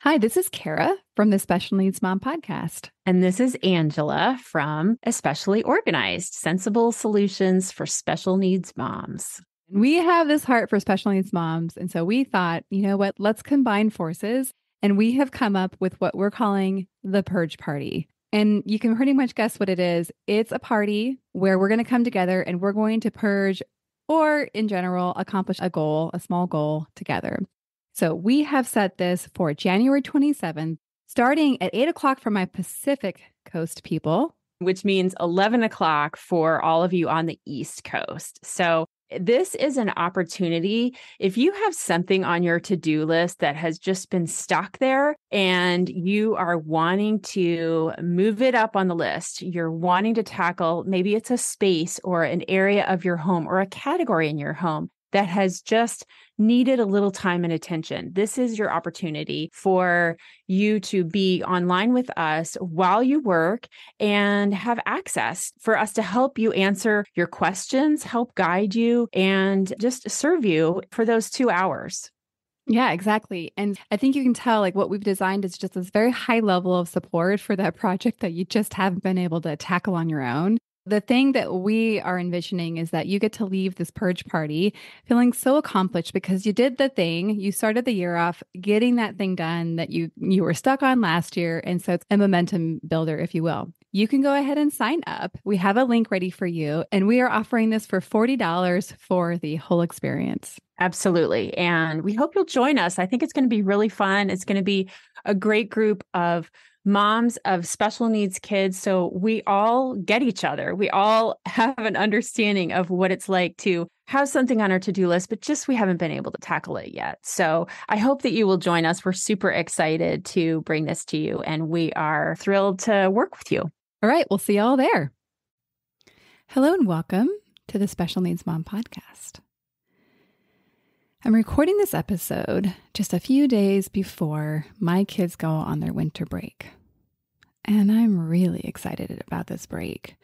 Hi, this is Kara from the Special Needs Mom podcast. And this is Angela from Especially Organized, Sensible Solutions for Special Needs Moms. We have this heart for special needs moms. And so we thought, you know what, let's combine forces. And we have come up with what we're calling the Purge Party. And you can pretty much guess what it is. It's a party where we're going to come together and we're going to purge, or in general, accomplish a goal, a small goal together. So we have set this for January 27th, starting at 8 o'clock for my Pacific Coast people. Which means 11 o'clock for all of you on the East Coast. So this is an opportunity. If you have something on your to-do list that has just been stuck there and you are wanting to move it up on the list, you're wanting to tackle, maybe it's a space or an area of your home or a category in your home that has just needed a little time and attention. This is your opportunity for you to be online with us while you work and have access for us to help you answer your questions, help guide you, and just serve you for those 2 hours. Yeah, exactly. And I think you can tell like what we've designed is just this very high level of support for that project that you just haven't been able to tackle on your own. The thing that we are envisioning is that you get to leave this purge party feeling so accomplished because you did the thing. You started the year off getting that thing done that you were stuck on last year. And so it's a momentum builder, if you will. You can go ahead and sign up. We have a link ready for you. And we are offering this for $40 for the whole experience. Absolutely. And we hope you'll join us. I think it's going to be really fun. It's going to be a great group of moms of special needs kids. So we all get each other. We all have an understanding of what it's like to have something on our to-do list, but just we haven't been able to tackle it yet. So I hope that you will join us. We're super excited to bring this to you, and we are thrilled to work with you. All right. We'll see you all there. Hello and welcome to the Special Needs Mom podcast. I'm recording this episode just a few days before my kids go on their winter break. And I'm really excited about this break.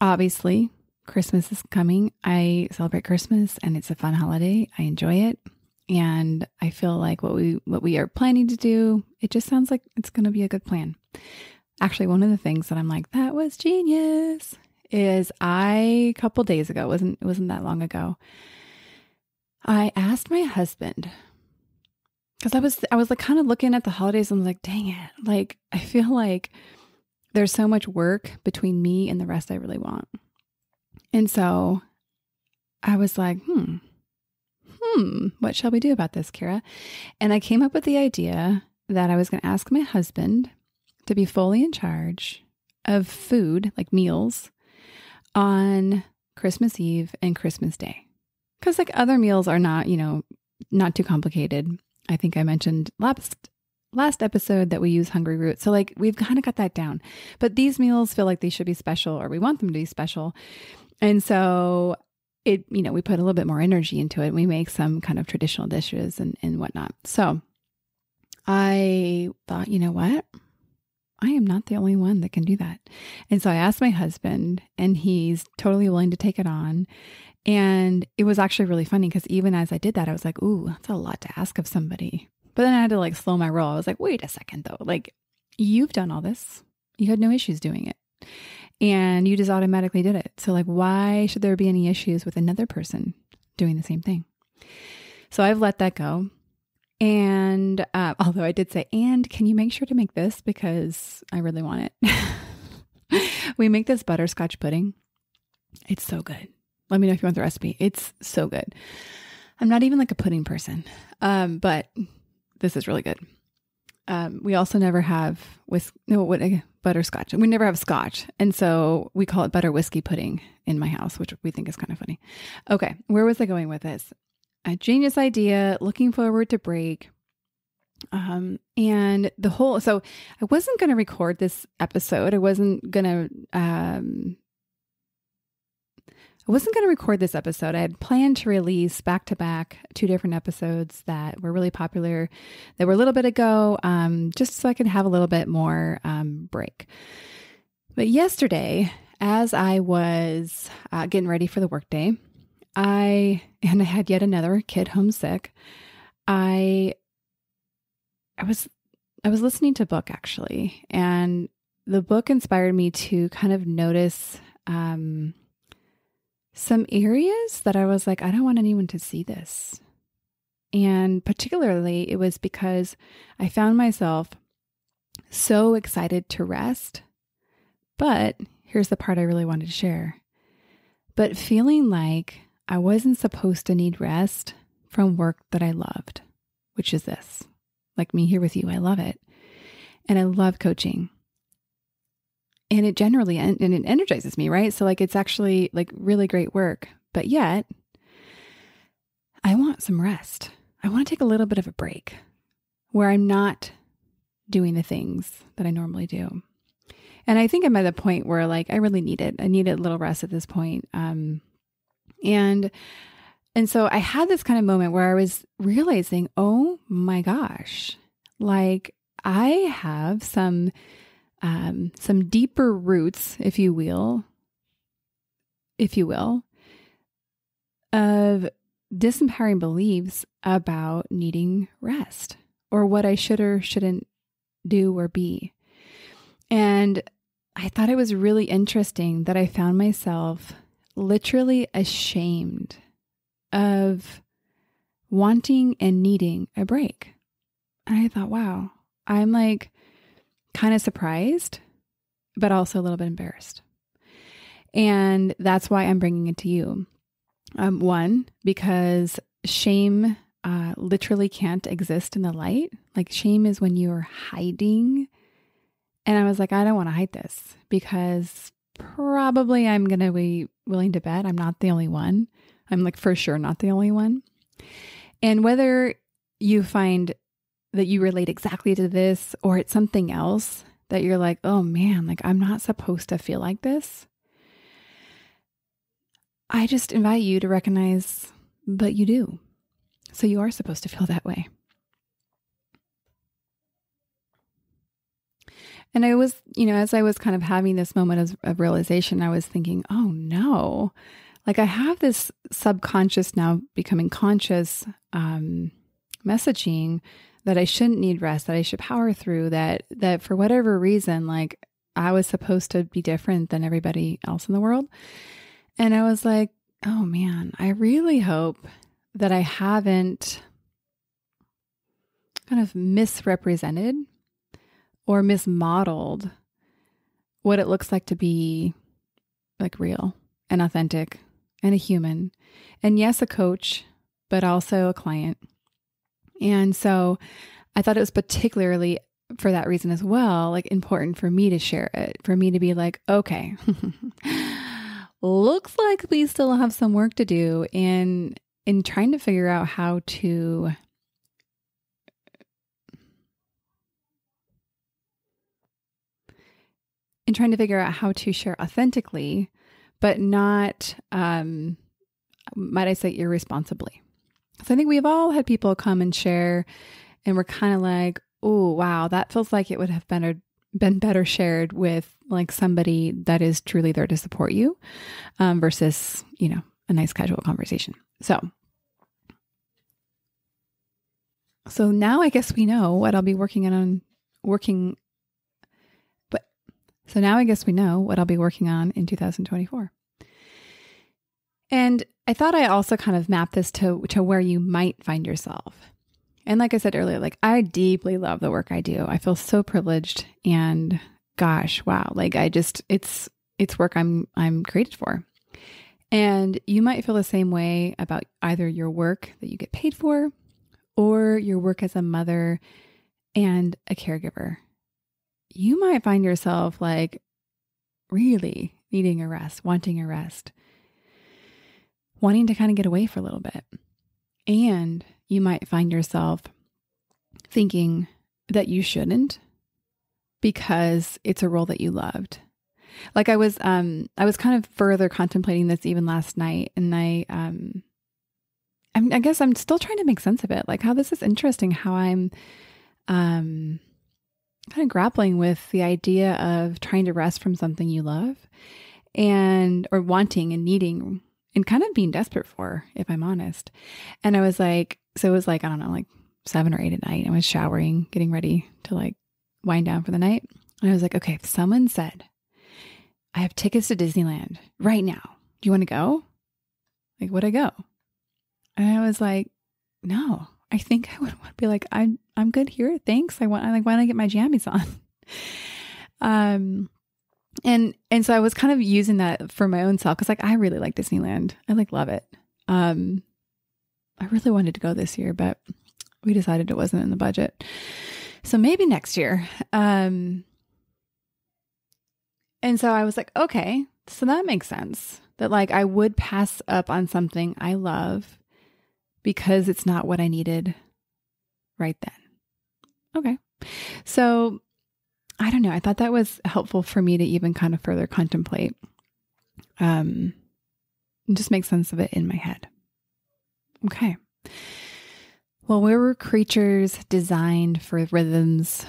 Obviously, Christmas is coming. I celebrate Christmas and it's a fun holiday. I enjoy it. And I feel like what we are planning to do, it just sounds like it's going to be a good plan. Actually, one of the things that I'm like, that was genius, is a couple days ago, it wasn't that long ago, I asked my husband, because I was like kind of looking at the holidays and I'm like, dang it. Like, I feel like there's so much work between me and the rest I really want. And so I was like, what shall we do about this, Kara? And I came up with the idea that I was going to ask my husband to be fully in charge of food, like meals, on Christmas Eve and Christmas Day. Because like other meals are not, not too complicated. I think I mentioned last episode that we use hungry roots. So like we've kind of got that down. But these meals feel like they should be special, or we want them to be special. And so we put a little bit more energy into it. We make some kind of traditional dishes and whatnot. So I thought, you know what? I am not the only one that can do that. And so I asked my husband, and he's totally willing to take it on. And it was actually really funny because even as I did that, I was like, ooh, that's a lot to ask of somebody. But then I had to like slow my roll. I was like, wait a second though. Like, you've done all this. You had no issues doing it. And you just automatically did it. So like, why should there be any issues with another person doing the same thing? So I've let that go. And although I did say, and can you make sure to make this because I really want it. We make this butterscotch pudding. It's so good. Let me know if you want the recipe. It's so good. I'm not even like a pudding person, but this is really good. We also never have butterscotch. We never have scotch. And so we call it butter whiskey pudding in my house, which we think is kind of funny. Okay. Where was I going with this? A genius idea, looking forward to break. And so I wasn't going to record this episode. I wasn't going to record this episode. I had planned to release back to back 2 different episodes that were really popular, that were a little bit ago, just so I could have a little bit more break. But yesterday, as I was getting ready for the workday, I had yet another kid homesick. I I was listening to a book actually, and the book inspired me to kind of notice some areas that I was like, I don't want anyone to see this. And particularly, it was because I found myself so excited to rest. But here's the part I really wanted to share. But feeling like I wasn't supposed to need rest from work that I loved, which is this. Like me here with you, I love it. And I love coaching. And it generally, and it energizes me, right? So like, it's actually like really great work. But yet, I want some rest. I want to take a little bit of a break where I'm not doing the things that I normally do. And I think I'm at the point where like, I really need it. I need a little rest at this point. And so I had this kind of moment where I was realizing, oh my gosh, like I have some deeper roots, if you will, of disempowering beliefs about needing rest or what I should or shouldn't do or be. And I thought it was really interesting that I found myself literally ashamed of wanting and needing a break. And I thought, wow, I'm like kind of surprised, but also a little bit embarrassed. And that's why I'm bringing it to you. One, because shame literally can't exist in the light. Like shame is when you're hiding. And I was like, I don't want to hide this because probably I'm going to be willing to bet I'm not the only one. I'm like for sure not the only one. And whether you find that you relate exactly to this or it's something else that you're like, oh man, like I'm not supposed to feel like this. I just invite you to recognize, but you do. So you are supposed to feel that way. And I was, as I was kind of having this moment of realization, I was thinking, oh no, like I have this subconscious now becoming conscious messaging that I shouldn't need rest, that I should power through, that for whatever reason, like I was supposed to be different than everybody else in the world. And I was like, oh man, I really hope that I haven't kind of misrepresented or mismodeled what it looks like to be like real and authentic and a human. And yes, a coach, but also a client. And so I thought it was particularly for that reason as well, like important for me to share it, for me to be like, okay, looks like we still have some work to do in trying to figure out how to share authentically, but not, might I say, irresponsibly. So I think we've all had people come and share, and we're kind of like, oh, wow, that feels like it would have been better shared with like somebody that is truly there to support you, versus, a nice casual conversation. So now I guess we know what I'll be working on in 2024. And I thought I also kind of mapped this to where you might find yourself. And like I said earlier, like I deeply love the work I do. I feel so privileged and gosh, wow. Like it's work I'm created for. And you might feel the same way about either your work that you get paid for or your work as a mother and a caregiver. You might find yourself like really needing a rest, wanting a rest, wanting to kind of get away for a little bit. And you might find yourself thinking that you shouldn't because it's a role that you loved. Like I was kind of further contemplating this even last night, and I guess I'm still trying to make sense of it. Like how this is interesting, how I'm kind of grappling with the idea of trying to rest from something you love or wanting and needing and kind of being desperate for, if I'm honest. And I was like, so it was like, I don't know, like 7 or 8 at night. I was showering, getting ready to like wind down for the night. And I was like, okay, if someone said, I have tickets to Disneyland right now, do you want to go? Like, would I go? And I was like, no, I think I would want to be like, I'm good here. Thanks. I want to get my jammies on. And so I was kind of using that for my own self. Cause like, I really like Disneyland. I like love it. I really wanted to go this year, but we decided it wasn't in the budget. So maybe next year. And so I was like, okay, so that makes sense that like I would pass up on something I love because it's not what I needed right then. Okay. So I don't know. I thought that was helpful for me to even kind of further contemplate, and just make sense of it in my head. Okay. Well, we were creatures designed for rhythms,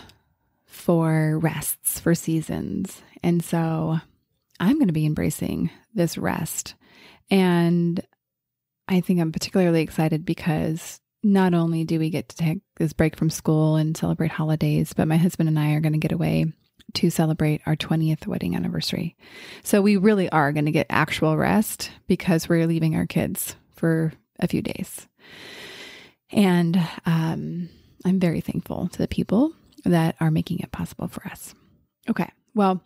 for rests, for seasons. And so I'm going to be embracing this rest. And I think I'm particularly excited because not only do we get to take this break from school and celebrate holidays, but my husband and I are going to get away to celebrate our 20th wedding anniversary. So we really are going to get actual rest because we're leaving our kids for a few days. And I'm very thankful to the people that are making it possible for us. Okay. Well,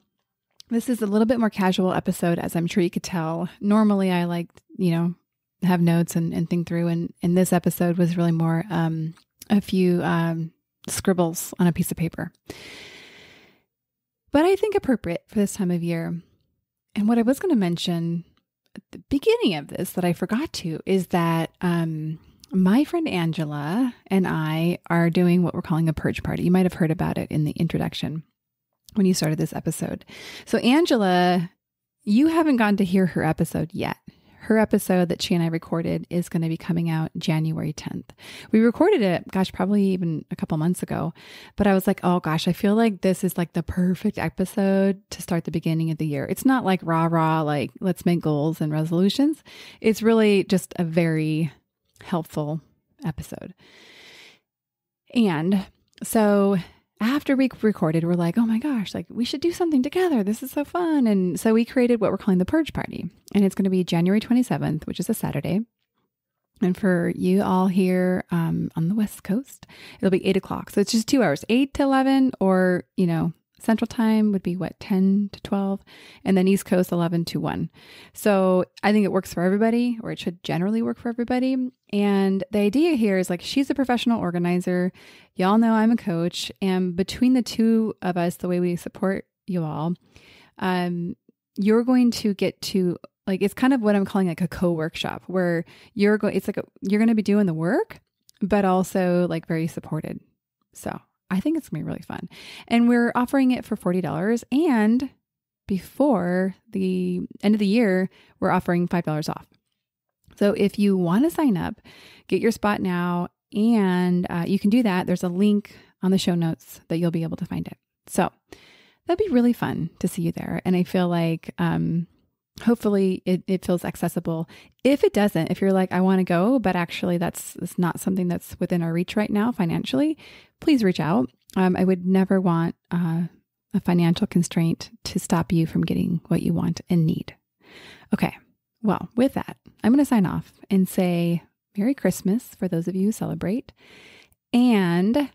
this is a little bit more casual episode, as I'm sure you could tell. Normally I like, have notes and think through. And this episode was really more a few scribbles on a piece of paper. But I think appropriate for this time of year. And what I was going to mention at the beginning of this that I forgot to is that my friend Angela and I are doing what we're calling a purge party. You might have heard about it in the introduction when you started this episode. So Angela, you haven't gotten to hear her episode yet. Her episode that she and I recorded is going to be coming out January 10th. We recorded it, probably even a couple months ago, but I was like, oh gosh, I feel like this is like the perfect episode to start the beginning of the year. It's not like rah, like let's make goals and resolutions. It's really just a very helpful episode. And so after we recorded, we're like, oh my gosh, like we should do something together. This is so fun. And so we created what we're calling the Purge Party. And it's going to be January 27th, which is a Saturday. And for you all here on the West Coast, it'll be 8 o'clock. So it's just 2 hours, 8 to 11, or, Central Time would be 10 to 12, and then East Coast 11 to 1. So I think it works for everybody, or it should generally work for everybody. And the idea here is like, she's a professional organizer. Y'all know I'm a coach. And between the two of us, the way we support you all, you're going to get to like, it's kind of what I'm calling like a co-workshop where you're going to be doing the work, but also like very supported. So I think it's going to be really fun. And we're offering it for $40. And before the end of the year, we're offering $5 off. So if you want to sign up, get your spot now. And you can do that. There's a link on the show notes that you'll be able to find it. So that'd be really fun to see you there. And I feel like hopefully it feels accessible. If it doesn't, if you're like, I want to go, but actually that's not something that's within our reach right now financially, please reach out. I would never want a financial constraint to stop you from getting what you want and need. Okay. Well, with that, I'm going to sign off and say Merry Christmas for those of you who celebrate, and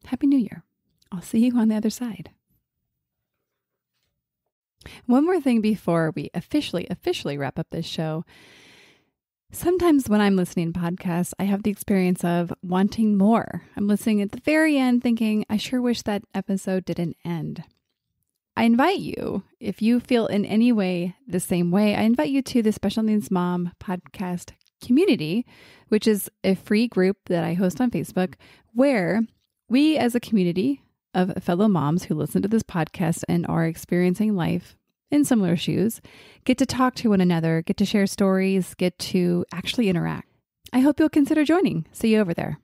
Happy New Year. I'll see you on the other side. One more thing before we officially wrap up this show. Sometimes when I'm listening to podcasts, I have the experience of wanting more. I'm listening at the very end thinking, I sure wish that episode didn't end. I invite you, if you feel in any way the same way, I invite you to the Special Needs Mom podcast community, which is a free group that I host on Facebook, where we as a community of fellow moms who listen to this podcast and are experiencing life in similar shoes, get to talk to one another, get to share stories, get to actually interact. I hope you'll consider joining. See you over there.